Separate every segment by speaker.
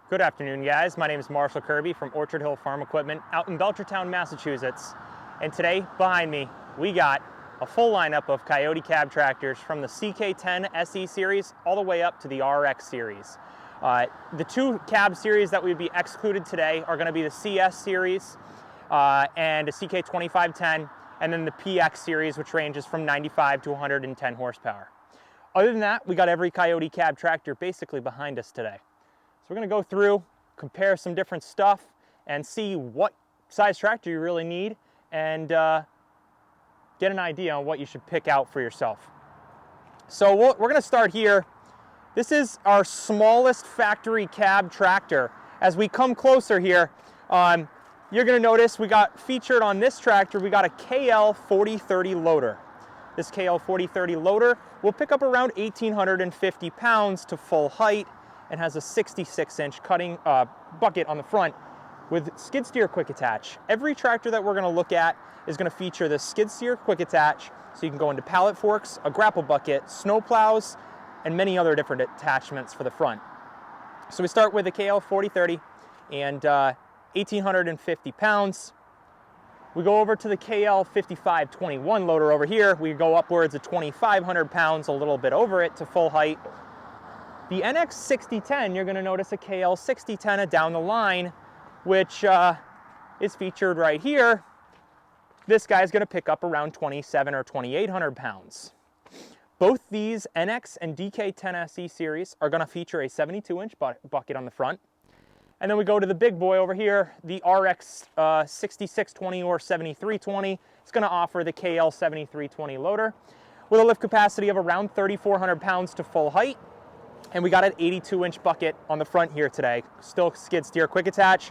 Speaker 1: Good afternoon, guys. My name is Marshall Kirby from Orchard Hill Farm Equipment out in Belchertown, Massachusetts. And today, behind me, we got a full lineup of Kioti cab tractors from the CK10 SE series all the way up to the RX series. The two cab series that would be excluded today are going to be the CS series and the CK3510, and then the PX series, which ranges from 95 to 110 horsepower. Other than that, we got every Kioti cab tractor basically behind us today. So we're going to go through, compare some different stuff, and see what size tractor you really need, and get an idea on what you should pick out for yourself. So we're going to start here. This is our smallest factory cab tractor. As we come closer here, you're going to notice we got featured on this tractor, we got a KL4030 loader. This KL4030 loader will pick up around 1,850 pounds to full height, and has a 66-inch cutting bucket on the front with skid steer quick attach. Every tractor that we're going to look at is going to feature this skid steer quick attach, so you can go into pallet forks, a grapple bucket, snow plows, and many other different attachments for the front. So we start with the KL4030 and 1,850 pounds. We go over to the KL5521 loader over here. We go upwards of 2,500 pounds, a little bit over it to full height. The NX6010, you're going to notice a KL6010 down the line, which is featured right here. This guy's going to pick up around 2,700 or 2,800 pounds. Both these NX and DK10 SE series are going to feature a 72-inch bucket on the front. And then we go to the big boy over here, the RX6620 or 7320. It's going to offer the KL7320 loader with a lift capacity of around 3,400 pounds to full height. And we got an 82-inch bucket on the front here today. Still skid steer quick attach,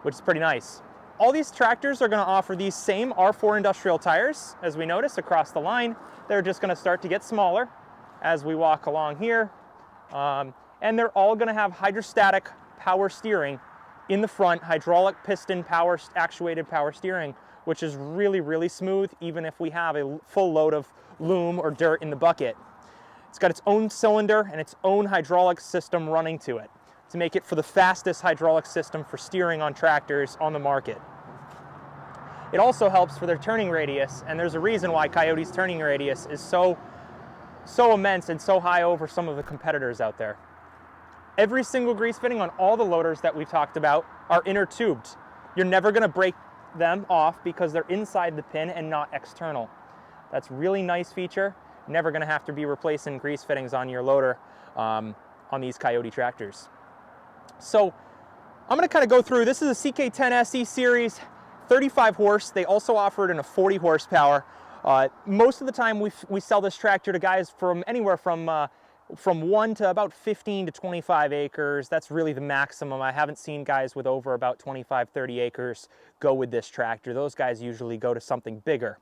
Speaker 1: which is pretty nice. All these tractors are going to offer these same R4 industrial tires, as we notice across the line. They're just going to start to get smaller as we walk along here. And they're all going to have hydrostatic power steering in the front, hydraulic piston power actuated power steering, which is really, really smooth, even if we have a full load of loam or dirt in the bucket. It's got its own cylinder and its own hydraulic system running to it to make it for the fastest hydraulic system for steering on tractors on the market. It also helps for their turning radius, and there's a reason why Kioti's turning radius is so immense and so high over some of the competitors out there. Every single grease fitting on all the loaders that we've talked about are inner tubed. You're never going to break them off because they're inside the pin and not external. That's a really nice feature. Never going to have to be replacing grease fittings on your loader on these Kioti tractors. So I'm going to kind of go through. This is a CK10 SE series, 35 horse. They also offer it in a 40 horsepower. Most of the time we sell this tractor to guys from anywhere from 1 to about 15 to 25 acres. That's really the maximum. I haven't seen guys with over about 25, 30 acres go with this tractor. Those guys usually go to something bigger.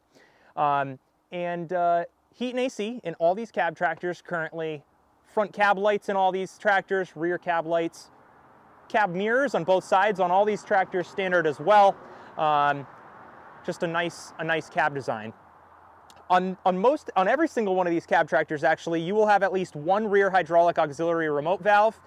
Speaker 1: Heat and AC in all these cab tractors currently. Front cab lights in all these tractors, rear cab lights. Cab mirrors on both sides on all these tractors standard as well. Just a nice cab design. On every single one of these cab tractors, actually, you will have at least one rear hydraulic auxiliary remote valve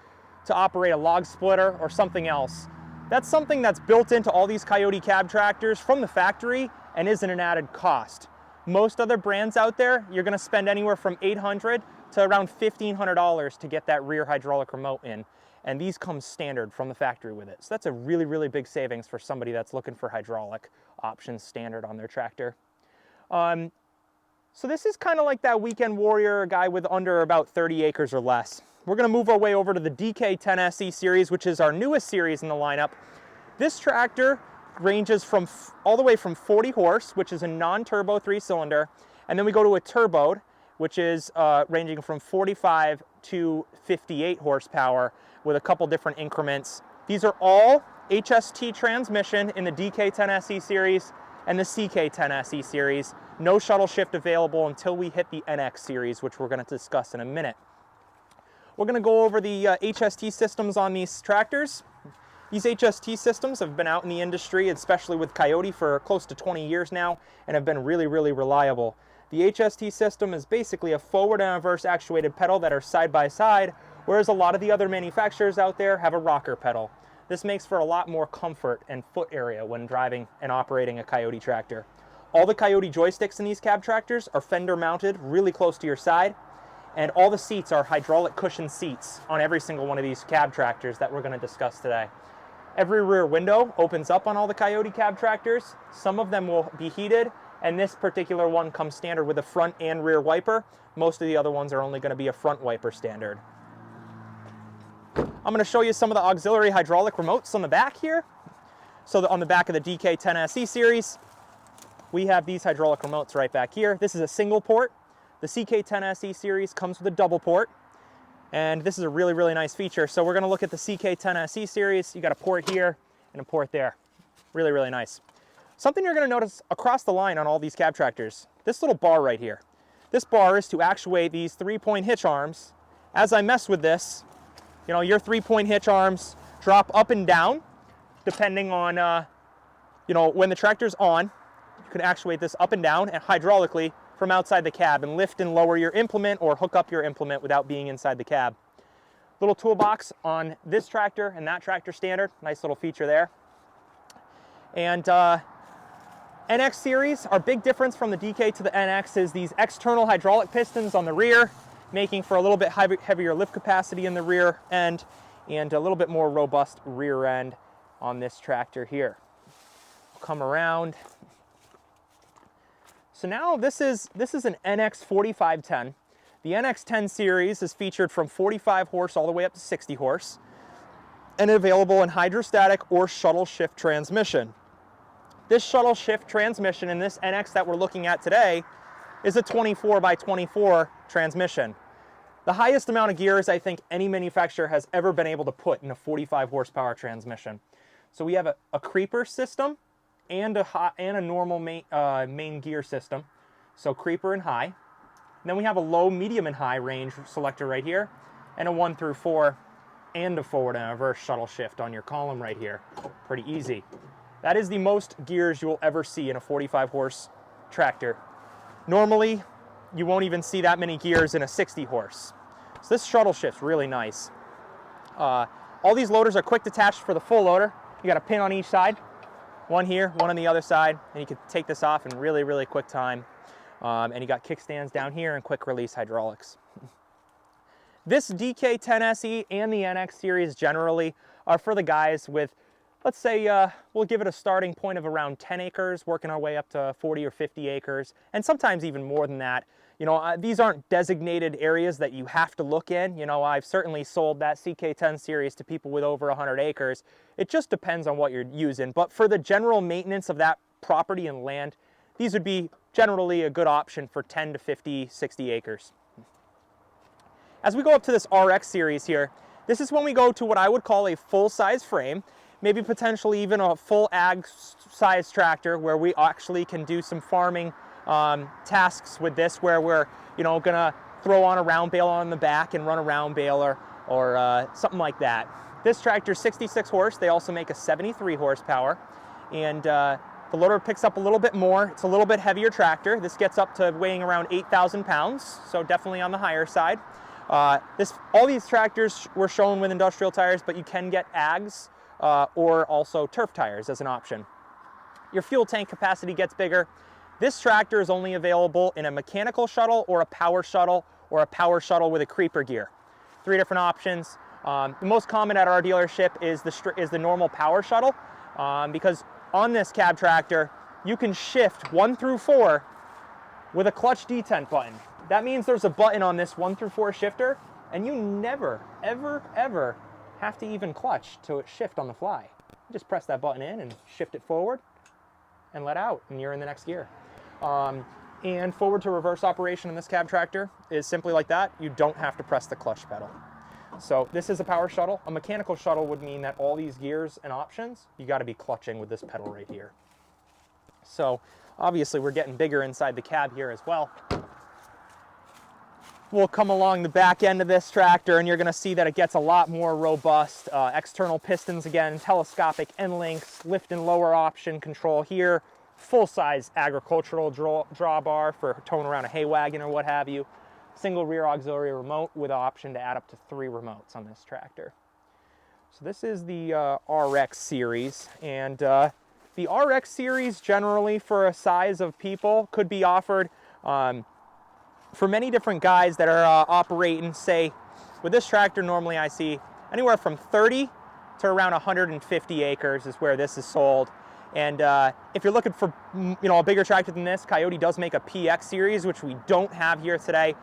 Speaker 1: to operate a log splitter or something else. That's something that's built into all these Kioti cab tractors from the factory and isn't an added cost. Most other brands out there, you're going to spend anywhere from $800 to around $1,500 to get that rear hydraulic remote in. And these come standard from the factory with it. So that's a really, really big savings for somebody that's looking for hydraulic options standard on their tractor. So this is kind of like that weekend warrior guy with under about 30 acres or less. We're going to move our way over to the DK10 SE series, which is our newest series in the lineup. This tractor ranges from all the way from 40 horse, which is a non-turbo 3-cylinder, and then we go to a turboed, which is ranging from 45 to 58 horsepower with a couple different increments. These are all HST transmission in the DK10 SE series and the CK10 SE series. No shuttle shift available until we hit the NX series, which we're going to discuss in a minute. We're going to go over the HST systems on these tractors. These HST systems have been out in the industry, especially with Kioti, for close to 20 years now, and have been really, really reliable. The HST system is basically a forward and reverse actuated pedal that are side by side whereas a lot of the other manufacturers out there have a rocker pedal. This makes for a lot more comfort and foot area when driving and operating a Kioti tractor. All the Kioti joysticks in these cab tractors are fender mounted really close to your side, and all the seats are hydraulic cushion seats on every single one of these cab tractors that we're going to discuss today. Every rear window opens up on all the Kioti cab tractors. Some of them will be heated, and this particular one comes standard with a front and rear wiper. Most of the other ones are only going to be a front wiper standard. I'm going to show you some of the auxiliary hydraulic remotes on the back here. So on the back of the DK10 SE series, we have these hydraulic remotes right back here. This is a single port. The CK10 SE series comes with a double port, and this is a really, really nice feature. So we're going to look at the CK10 SE series. You got a port here and a port there. Really, really nice. Something you're going to notice across the line on all these cab tractors, this little bar right here. This bar is to actuate these 3-point hitch arms. As I mess with this, you know, your 3-point hitch arms drop up and down depending on, you know, when the tractor's on. You can actuate this up and down and hydraulically from outside the cab and lift and lower your implement or hook up your implement without being inside the cab. Little toolbox on this tractor and that tractor standard. Nice little feature there. And NX series, our big difference from the DK to the NX is these external hydraulic pistons on the rear, making for a little bit heavier lift capacity in the rear end and a little bit more robust rear end on this tractor here. We'll come around. So now this is an NX4510. The NX10 series is featured from 45 horse all the way up to 60 horse and available in hydrostatic or shuttle shift transmission. This shuttle shift transmission in this NX that we're looking at today is a 24x24 transmission. The highest amount of gears I think any manufacturer has ever been able to put in a 45 horsepower transmission. So we have a creeper system and a normal main gear system. So creeper and high. And then we have a low, medium, and high range selector right here, and a 1 through 4 and a forward and reverse shuttle shift on your column right here. Pretty easy. That is the most gears you will ever see in a 45 horse tractor. Normally, you won't even see that many gears in a 60 horse. So this shuttle shift's really nice. All these loaders are quick detached for the full loader. You got a pin on each side, one here, one on the other side, and you can take this off in really, really quick time. And you got kickstands down here and quick release hydraulics. This DK10 SE and the NX series generally are for the guys with, let's say, we'll give it a starting point of around 10 acres, working our way up to 40 or 50 acres, and sometimes even more than that. You know, these aren't designated areas that you have to look in. You know, I've certainly sold that CK10 series to people with over 100 acres. It just depends on what you're using. But for the general maintenance of that property and land, these would be generally a good option for 10 to 50, 60 acres. As we go up to this RX series here, this is when we go to what I would call a full-size frame, maybe potentially even a full ag size tractor where we actually can do some farming tasks with this, where we're, you know, gonna throw on a round bale on the back and run a round baler or something like that. This tractor's 66 horse. They also make a 73 horsepower, and the loader picks up a little bit more. It's a little bit heavier tractor. This gets up to weighing around 8,000 pounds, so definitely on the higher side. All these tractors were shown with industrial tires, but you can get ags or also turf tires as an option. Your fuel tank capacity gets bigger. This tractor is only available in a mechanical shuttle or a power shuttle with a creeper gear. 3 different options. The most common at our dealership is the normal power shuttle, because on this cab tractor you can shift 1 through 4 with a clutch detent button. That means there's a button on this 1 through 4 shifter, and you never, ever, ever have to even clutch to shift on the fly. You just press that button in and shift it forward and let out, and you're in the next gear. And forward to reverse operation in this cab tractor is simply like that. You don't have to press the clutch pedal. So this is a power shuttle. A mechanical shuttle would mean that all these gears and options, you got to be clutching with this pedal right here. So obviously we're getting bigger inside the cab here as well. We'll come along the back end of this tractor and you're going to see that it gets a lot more robust. External pistons again, telescopic end links, lift and lower option control here, full-size agricultural drawbar for towing around a hay wagon or what have you. single rear auxiliary remote with an option to add up to 3 remotes on this tractor. So this is the RX series, and the RX series generally for a size of people could be offered for many different guys that are operating, say, with this tractor normally I see anywhere from 30 to around 150 acres is where this is sold. And if you're looking for a bigger tractor than this, Kioti does make a PX series, which we don't have here today.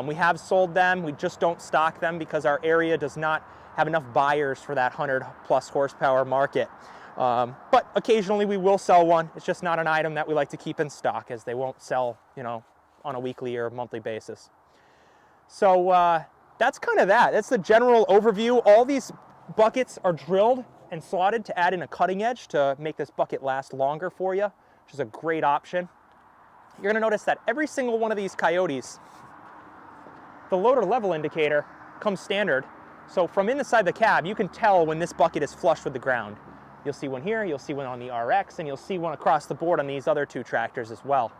Speaker 1: We have sold them, we just don't stock them because our area does not have enough buyers for that 100+ horsepower market. But occasionally we will sell one. It's just not an item that we like to keep in stock, as they won't sell, on a weekly or monthly basis. So that's kind of that. That's the general overview. All these buckets are drilled and slotted to add in a cutting edge to make this bucket last longer for you, which is a great option. You're gonna notice that every single one of these Kiotis, the loader level indicator comes standard. So from inside the cab, you can tell when this bucket is flush with the ground. You'll see one here, you'll see one on the RX, and you'll see one across the board on these other 2 tractors as well.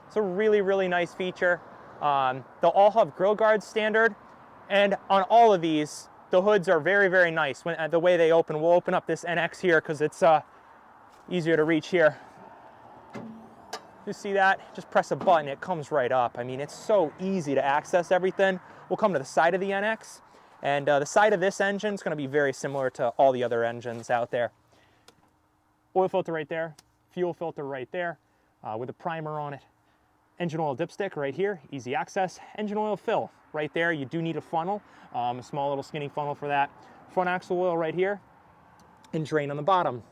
Speaker 1: It's a really, really nice feature. They'll all have grill guards standard, and on all of these, the hoods are very, very nice. The way they open, we'll open up this NX here because it's easier to reach here. You see that? Just press a button, it comes right up. I mean, it's so easy to access everything. We'll come to the side of the NX, and the side of this engine is going to be very similar to all the other engines out there. Oil filter right there, fuel filter right there, with a primer on it. Engine oil dipstick right here, easy access. Engine oil fill right there. You do need a funnel, a small little skinny funnel for that. Front axle oil right here, and drain on the bottom.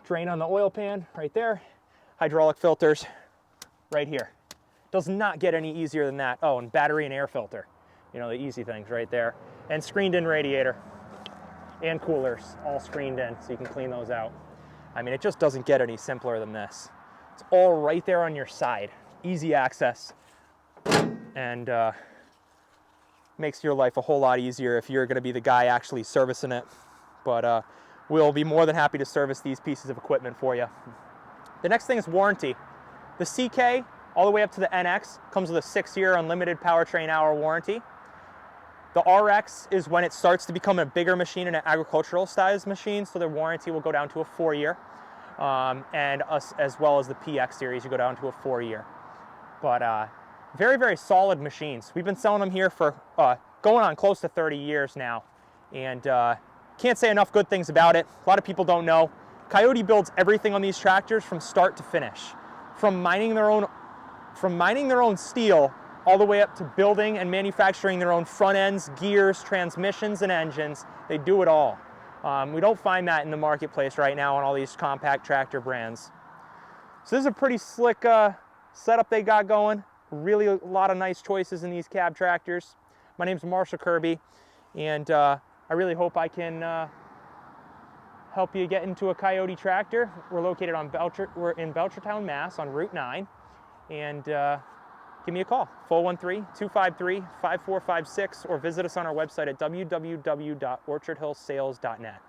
Speaker 1: Drain on the oil pan right there. Hydraulic filters right here. Does not get any easier than that. Oh, and battery and air filter. The easy things right there. And screened in radiator and coolers, all screened in, so you can clean those out. I mean, it just doesn't get any simpler than this. It's all right there on your side. Easy access, and makes your life a whole lot easier if you're going to be the guy actually servicing it. But we'll be more than happy to service these pieces of equipment for you. The next thing is warranty. The CK, all the way up to the NX, comes with a 6-year unlimited powertrain hour warranty. The RX is when it starts to become a bigger machine and an agricultural size machine, so their warranty will go down to a 4-year. And as well as the PX series, you go down to a 4-year. But very, very solid machines. We've been selling them here for going on close to 30 years now. And can't say enough good things about it. A lot of people don't know. Kioti builds everything on these tractors from start to finish. From mining their own steel all the way up to building and manufacturing their own front ends, gears, transmissions, and engines. They do it all. We don't find that in the marketplace right now on all these compact tractor brands. So this is a pretty slick setup they got going. Really a lot of nice choices in these cab tractors. My name's Marshall Kirby, and I really hope I can help you get into a Kioti tractor. We're located on we're in Belchertown, Mass, on Route 9, and give me a call, 413-253-5456, or visit us on our website at www.orchardhillsales.net.